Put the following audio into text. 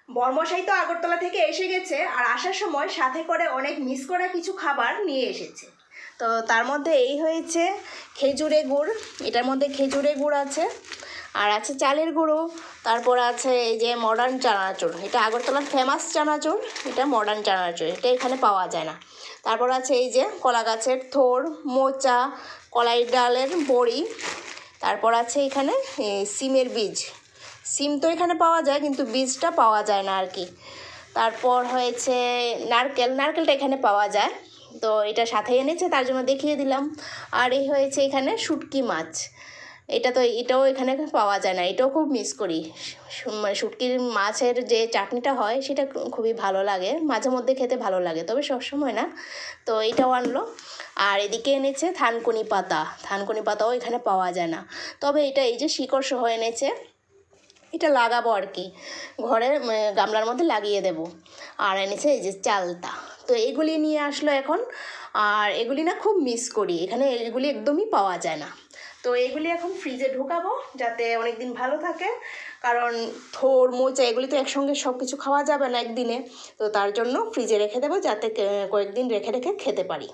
বরমশাই তো আগরতলা থেকে এসে গেছে, আর আসার সময় সাথে করে অনেক মিস করা কিছু খাবার নিয়ে এসেছে। তো তার মধ্যে এই হয়েছে খেজুরে গুড়, এটার মধ্যে খেজুরে গুড় আছে, আর আছে চালের গুঁড়ো, তারপর আছে এই যে মডার্ন চানাচুর, এটা আগরতলার ফেমাস চানাচুর, এটা মডার্ন চানাচুর, এটা এখানে পাওয়া যায় না। তারপর আছে এই যে কলা গাছের থোড়, মোচা, কলাই ডালের বড়ি, তারপর আছে এখানে সিমের বীজ, সিম তো এখানে পাওয়া যায় কিন্তু বীজটা পাওয়া যায় না আর কি। তারপর হয়েছে নারকেল, নারকেলটা এখানে পাওয়া যায়, তো এটা সাথে এনেছে তার জন্য দেখিয়ে দিলাম। আর এই হয়েছে এখানে শুটকি মাছ, এটাও এখানে পাওয়া যায় না, এটাও খুব মিস করি। শুটকির মাছের যে চাটনিটা হয় সেটা খুবই ভালো লাগে, মাঝে মধ্যে খেতে ভালো লাগে, তবে সবসময় না। তো এটাও আনলো। আর এদিকে এনেছে থানকুনি পাতা, থানকুনি পাতাও এখানে পাওয়া যায় না, তবে এটা এই যে শিকড় সহ এনেছে, এটা লাগাবো আর কি, ঘরে গামলার মধ্যে লাগিয়ে দেব। আর এনেছে এই যে চালতা, তো এগুলি নিয়ে আসলো এখন। আর এগুলি না খুব মিস করি, এখানে এগুলি একদমই পাওয়া যায় না। তো এগুলি এখন ফ্রিজে ঢোকাবো যাতে অনেক দিন ভালো থাকে, কারণ থোড় মোচা এগুলি তো একসঙ্গে সব কিছু খাওয়া যাবে না একদিনে, তো তার জন্য ফ্রিজে রেখে দেবো যাতে কয়েকদিন রেখে রেখে খেতে পারি।